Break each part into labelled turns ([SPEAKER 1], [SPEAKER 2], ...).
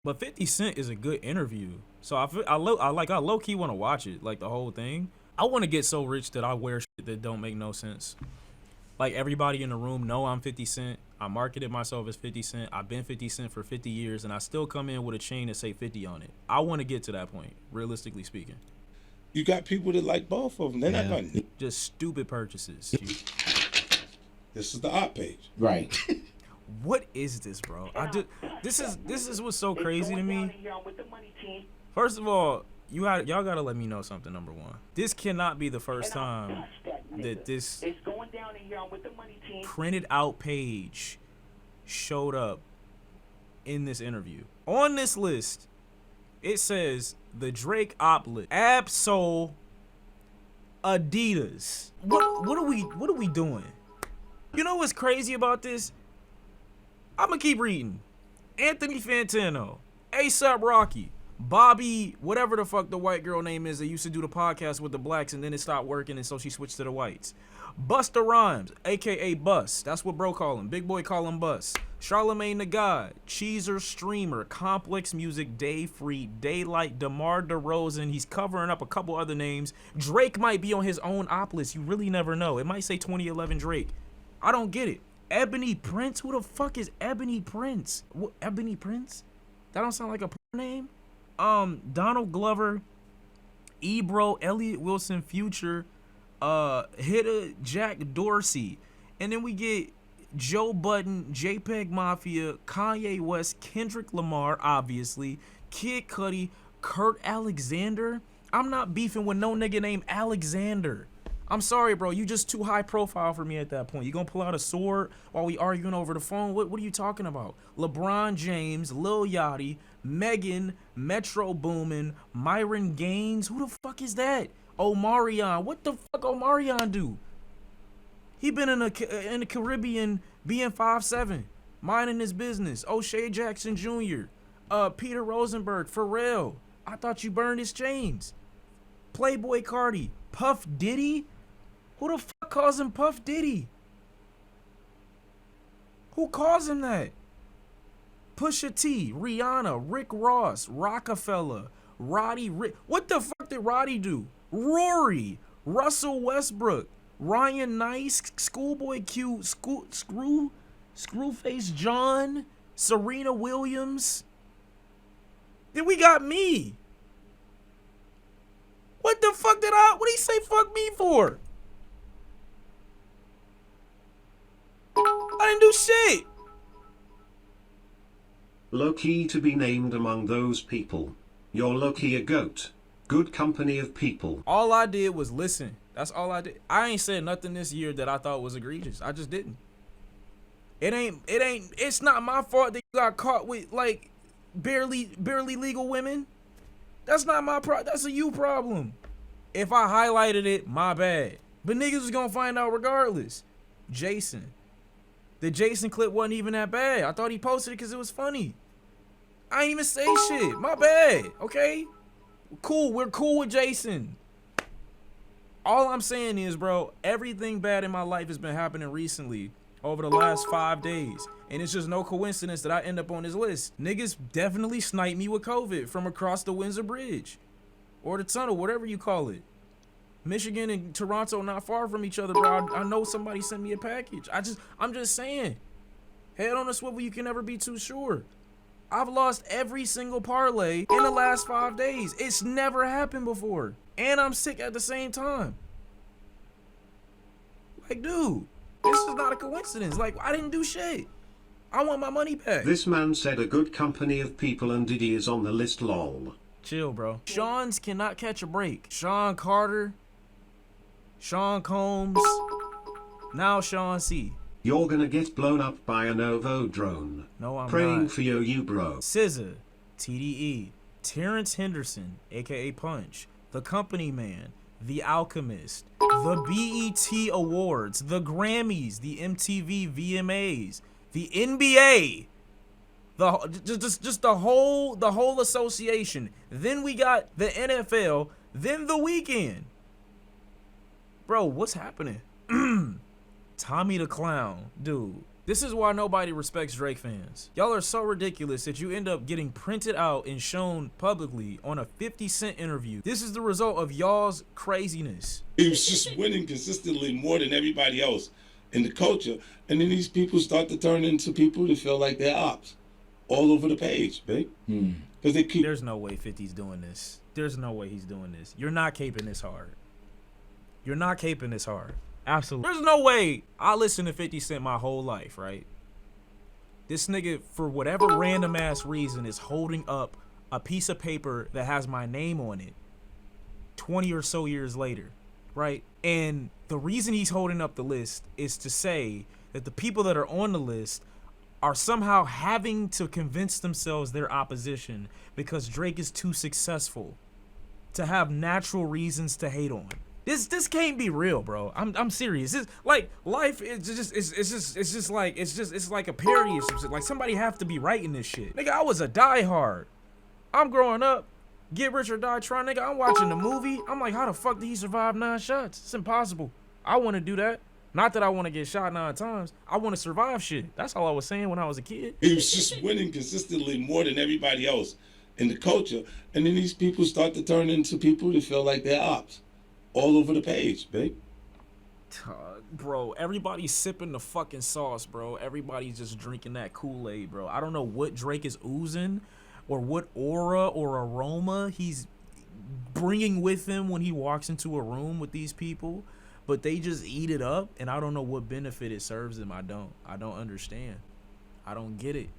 [SPEAKER 1] But 50 Cent is a good interview. So I low key want to watch it, like the whole thing. I want to get so rich that I wear shit that don't make no sense. Like everybody in the room know I'm 50 Cent. I marketed myself as 50 Cent. I've been 50 Cent for 50 years and I still come in with a chain that say 50 on it. I want to get to that point, realistically speaking.
[SPEAKER 2] You got people that like both of them. They're not going to.
[SPEAKER 1] Just stupid purchases.
[SPEAKER 2] This is the op page.
[SPEAKER 3] Right.
[SPEAKER 1] What is this, bro? This is what's so crazy to me. First of all, y'all gotta let me know something. Number one, this cannot be the first time that this printed out page showed up in this interview. On this list, it says the Drake op list, Absol, Adidas. What are we doing? You know what's crazy about this? I'm gonna keep reading. Anthony Fantano, A$AP Rocky, Bobby, whatever the fuck the white girl name is that used to do the podcast with the blacks and then it stopped working and so she switched to the whites. Busta Rhymes, aka Bus. That's what bro call him. Big boy call him Bus. Charlamagne the God, Cheezer Streamer, Complex Music, Dave Free, Daylight, DeMar DeRozan. He's covering up a couple other names. Drake might be on his own op list. You really never know. It might say 2011 Drake. I don't get it. Ebony Prince? Who the fuck is Ebony Prince? What, Ebony Prince? That don't sound like a name. Donald Glover, Ebro, Elliot Wilson, Future, Hitta, Jack Dorsey, and then we get Joe Budden, JPEG Mafia, Kanye West, Kendrick Lamar, obviously, Kid Cudi, Kurt Alexander. I'm not beefing with no nigga named Alexander. I'm sorry, bro. You just too high profile for me at that point. You gonna pull out a sword while we arguing over the phone? What are you talking about? LeBron James, Lil Yachty, Megan, Metro Boomin, Myron Gaines. Who the fuck is that? Omarion. What the fuck Omarion do? He been in the Caribbean being 5'7", minding his business. O'Shea Jackson Jr., Peter Rosenberg, Pharrell. I thought you burned his chains. Playboy Cardi, Puff Diddy. Who the fuck calls him Puff Diddy? Who calls him that? Pusha T, Rihanna, Rick Ross, Rockefeller, Roddy Rick. What the fuck did Roddy do? Rory, Russell Westbrook, Ryan Nice, Schoolboy Q, Screwface John, Serena Williams. Then we got me. What the fuck what did he say fuck me for? I didn't do shit.
[SPEAKER 4] Lucky to be named among those people. You're lucky a goat. Good company of people.
[SPEAKER 1] All I did was listen. That's all I did. I ain't said nothing this year that I thought was egregious. I just didn't. It's not my fault that you got caught with like barely legal women. That's not my problem. That's a you problem. If I highlighted it, my bad. But niggas was gonna find out regardless. Jason. The Jason clip wasn't even that bad. I thought he posted it because it was funny. I ain't even say shit. My bad. Okay? Cool. We're cool with Jason. All I'm saying is, bro, everything bad in my life has been happening recently over the last 5 days. And it's just no coincidence that I end up on this list. Niggas definitely sniped me with COVID from across the Windsor Bridge. Or the tunnel, whatever you call it. Michigan and Toronto not far from each other, bro. I know somebody sent me a package. I'm just saying. Head on a swivel, you can never be too sure. I've lost every single parlay in the last 5 days. It's never happened before. And I'm sick at the same time. Like, dude, this is not a coincidence. Like, I didn't do shit. I want my money back.
[SPEAKER 4] This man said a good company of people and Diddy is on the list, lol.
[SPEAKER 1] Chill, bro. Sean's cannot catch a break. Sean Carter, Sean Combs, now Sean C.
[SPEAKER 4] You're gonna get blown up by a Novo drone.
[SPEAKER 1] No, I'm
[SPEAKER 4] Praying
[SPEAKER 1] not.
[SPEAKER 4] for you, bro.
[SPEAKER 1] SZA, TDE, Terrence Henderson, aka Punch, The Company Man, The Alchemist, the BET Awards, the Grammys, the MTV VMAs, the NBA, just the whole association. Then we got the NFL, then The Weeknd. Bro, what's happening? Tommy the Clown, dude. This is why nobody respects Drake fans. Y'all are so ridiculous that you end up getting printed out and shown publicly on a 50 Cent interview. This is the result of y'all's craziness.
[SPEAKER 2] He was just winning consistently more than everybody else in the culture. And then these people start to turn into people that feel like they're ops all over the page, babe. Because they keep...
[SPEAKER 1] There's no way 50's doing this. There's no way he's doing this. You're not caping this hard. You're not caping this hard. Absolutely. There's no way. I listened to 50 Cent my whole life, right? This nigga, for whatever random ass reason, is holding up a piece of paper that has my name on it 20 or so years later, right? And the reason he's holding up the list is to say that the people that are on the list are somehow having to convince themselves they're opposition because Drake is too successful to have natural reasons to hate on. This can't be real, bro. I'm serious. It's like life is it's like a parody or some shit. Like somebody have to be writing this shit. Nigga, I was a diehard. I'm growing up, Get Rich or Die Trying, nigga. I'm watching the movie. I'm like, how the fuck did he survive 9 shots? It's impossible. I want to do that. Not that I want to get shot 9 times. I want to survive shit. That's all I was saying when I was a kid.
[SPEAKER 2] He was just winning consistently more than everybody else in the culture. And then these people start to turn into people that feel like they're ops all over the page, babe.
[SPEAKER 1] Bro, everybody's sipping the fucking sauce, bro. Everybody's just drinking that Kool-Aid, bro. I don't know what Drake is oozing or what aura or aroma he's bringing with him when he walks into a room with these people, but they just eat it up, and I don't know what benefit it serves them. I don't understand. I don't get it.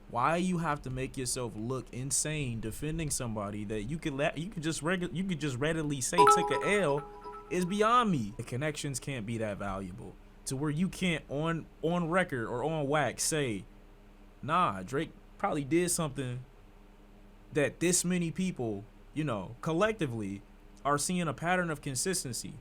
[SPEAKER 1] Why you have to make yourself look insane defending somebody that you could just readily say took a L is beyond me. The connections can't be that valuable to where you can't on record or on wax say, nah, Drake probably did something that this many people, you know, collectively are seeing a pattern of consistency.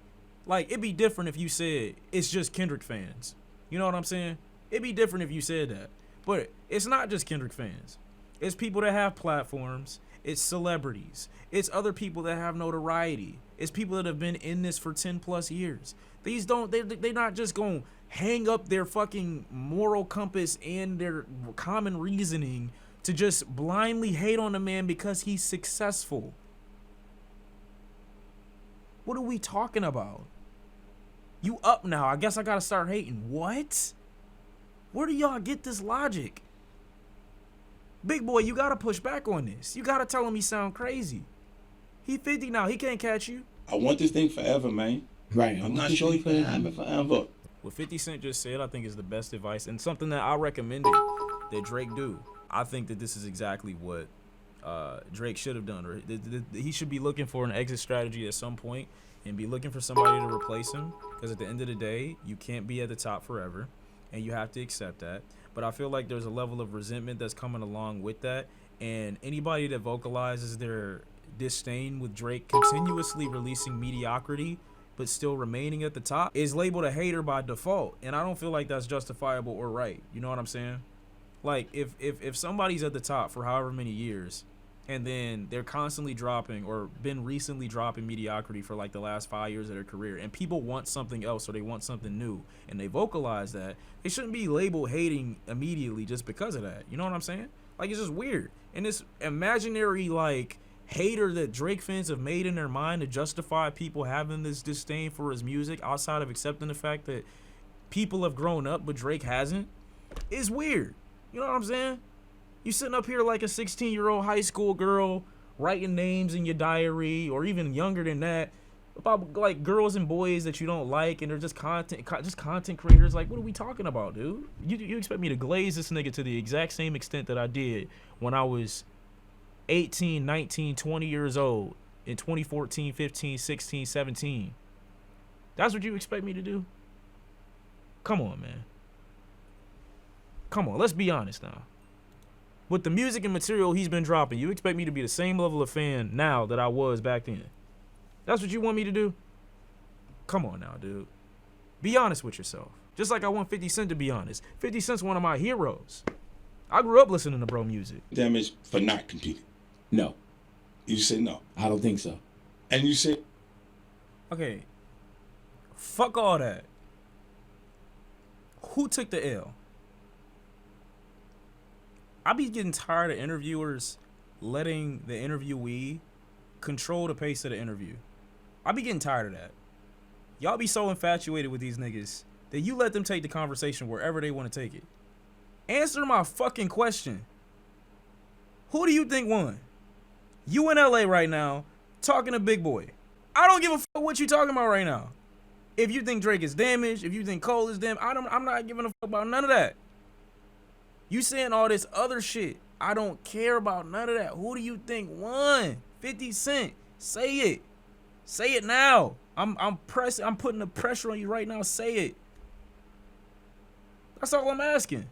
[SPEAKER 1] Like, it'd be different if you said it's just Kendrick fans. You know what I'm saying? It'd be different if you said that. But it's not just Kendrick fans. It's people that have platforms. It's celebrities. It's other people that have notoriety. It's people that have been in this for 10 plus years. They're not just going to hang up their fucking moral compass and their common reasoning to just blindly hate on a man because he's successful. What are we talking about? You up now. I guess I got to start hating. What? Where do y'all get this logic? Big boy, you got to push back on this. You got to tell him he sound crazy. He 50 now. He can't catch you.
[SPEAKER 2] I want this thing forever, man.
[SPEAKER 3] Right.
[SPEAKER 2] I'm not sure he can have it forever.
[SPEAKER 1] What 50 Cent just said, I think is the best advice and something that I recommended that Drake do. I think that this is exactly what Drake should have done. He should be looking for an exit strategy at some point and be looking for somebody to replace him, because at the end of the day, you can't be at the top forever, and you have to accept that. But I feel like there's a level of resentment that's coming along with that, and anybody that vocalizes their disdain with Drake continuously releasing mediocrity but still remaining at the top is labeled a hater by default, and I don't feel like that's justifiable or right. You know what I'm saying? Like, if somebody's at the top for however many years and then they're constantly dropping or been recently dropping mediocrity for like the last 5 years of their career, and people want something else or they want something new and they vocalize that, they shouldn't be labeled hating immediately just because of that. You know what I'm saying? Like, it's just weird. And this imaginary like hater that Drake fans have made in their mind to justify people having this disdain for his music outside of accepting the fact that people have grown up but Drake hasn't is weird. You know what I'm saying? You sitting up here like a 16-year-old high school girl writing names in your diary, or even younger than that, about like girls and boys that you don't like, and they're just content creators. Like, what are we talking about, dude? You expect me to glaze this nigga to the exact same extent that I did when I was 18, 19, 20 years old in 2014, 15, 16, 17? That's what you expect me to do? Come on, man. Come on, let's be honest now. With the music and material he's been dropping, you expect me to be the same level of fan now that I was back then? That's what you want me to do? Come on now, dude. Be honest with yourself. Just like I want 50 Cent to be honest. 50 Cent's one of my heroes. I grew up listening to bro music.
[SPEAKER 2] Damage for not competing.
[SPEAKER 3] No.
[SPEAKER 2] You said no.
[SPEAKER 3] I don't think so.
[SPEAKER 2] And you said...
[SPEAKER 1] Okay. Fuck all that. Who took the L? I be getting tired of interviewers letting the interviewee control the pace of the interview. I be getting tired of that. Y'all be so infatuated with these niggas that you let them take the conversation wherever they want to take it. Answer my fucking question. Who do you think won? You in LA right now talking to Big Boy. I don't give a fuck what you talking about right now. If you think Drake is damaged, if you think Cole is damaged, I'm not giving a fuck about none of that. You saying all this other shit. I don't care about none of that. Who do you think won? 50 Cent. Say it. Say it now. I'm pressing. I'm putting the pressure on you right now. Say it. That's all I'm asking.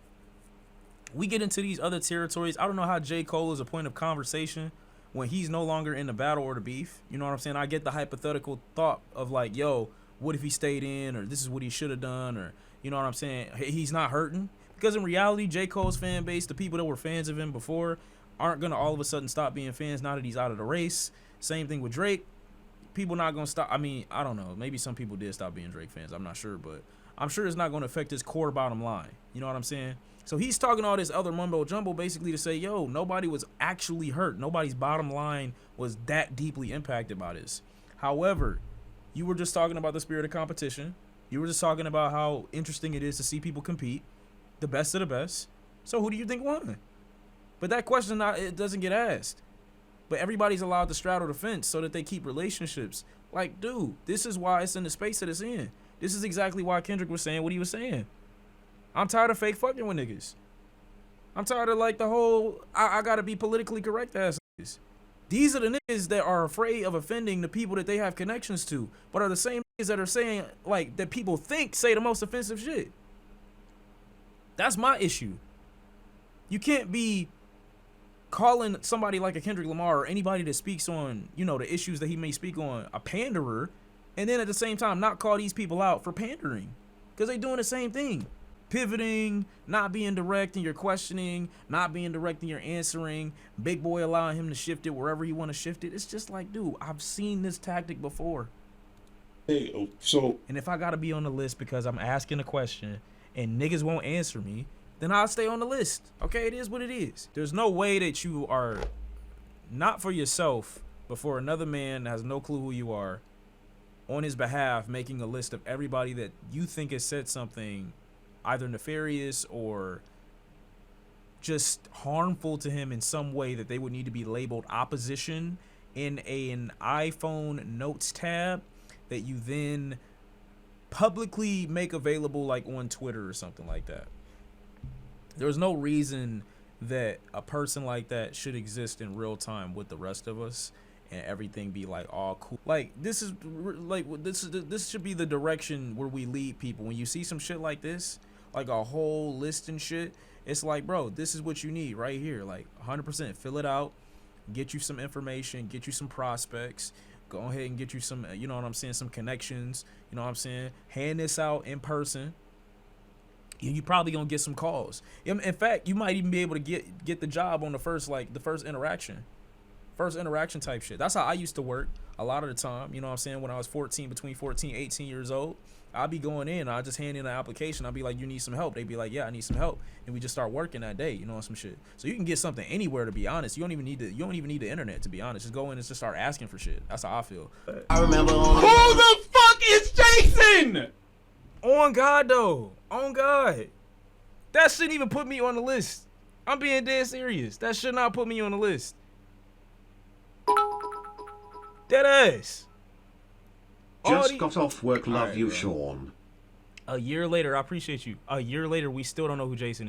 [SPEAKER 1] We get into these other territories. I don't know how J. Cole is a point of conversation when he's no longer in the battle or the beef. You know what I'm saying? I get the hypothetical thought of like, yo, what if he stayed in, or this is what he should have done, or you know what I'm saying? He's not hurting. Because in reality, J. Cole's fan base, the people that were fans of him before, aren't going to all of a sudden stop being fans now that he's out of the race. Same thing with Drake. People not going to stop. I mean, I don't know. Maybe some people did stop being Drake fans. I'm not sure. But I'm sure it's not going to affect his core bottom line. You know what I'm saying? So he's talking all this other mumbo jumbo basically to say, yo, nobody was actually hurt. Nobody's bottom line was that deeply impacted by this. However, you were just talking about the spirit of competition. You were just talking about how interesting it is to see people compete. The best of the best. So who do you think won? But that question, it doesn't get asked. But everybody's allowed to straddle the fence so that they keep relationships. Like, dude, this is why it's in the space that it's in. This is exactly why Kendrick was saying what he was saying. I'm tired of fake fucking with niggas. I'm tired of like the whole, I gotta be politically correct ass niggas. These are the niggas that are afraid of offending the people that they have connections to, but are the same niggas that are saying, like, that people think say the most offensive shit. That's my issue. You can't be calling somebody like a Kendrick Lamar or anybody that speaks on, you know, the issues that he may speak on a panderer, and then at the same time not call these people out for pandering. Because they doing the same thing. Pivoting, not being direct in your questioning, not being direct in your answering, Big Boy allowing him to shift it wherever he want to shift it. It's just like, dude, I've seen this tactic before.
[SPEAKER 2] Hey,
[SPEAKER 1] and if I got to be on the list because I'm asking a question and niggas won't answer me, then I'll stay on the list. Okay, it is what it is. There's no way that you are, not for yourself, but for another man that has no clue who you are, on his behalf, making a list of everybody that you think has said something either nefarious or just harmful to him in some way that they would need to be labeled opposition in an iPhone notes tab that you then publicly make available like on Twitter or something like that. There's no reason that a person like that should exist in real time with the rest of us and everything be like all cool. Like this should be the direction where we lead people. When you see some shit like this, like a whole list and shit, it's like, bro, this is what you need right here. Like 100%, fill it out, get you some information, get you some prospects, go ahead and get you some, you know what I'm saying, some connections, you know what I'm saying, hand this out in person. You probably gonna get some calls. In fact, you might even be able to get the job on the first interaction type shit. That's how I used to work a lot of the time. You know what I'm saying? When I was between 14, 18 years old, I'd be going in, I'd just hand in an application. I'd be like, you need some help? They'd be like, yeah, I need some help. And we just start working that day, you know, some shit. So you can get something anywhere, to be honest. You don't even need the internet, to be honest. Just go in and just start asking for shit. That's how I feel.
[SPEAKER 3] I remember
[SPEAKER 1] who the fuck is Jason? On God though. On God. That shouldn't even put me on the list. I'm being dead serious. That should not put me on the list. Dead ass.
[SPEAKER 4] Just got off work. Love
[SPEAKER 1] right,
[SPEAKER 4] you,
[SPEAKER 1] bro.
[SPEAKER 4] Sean.
[SPEAKER 1] A year later, I appreciate you. A year later, we still don't know who Jason is.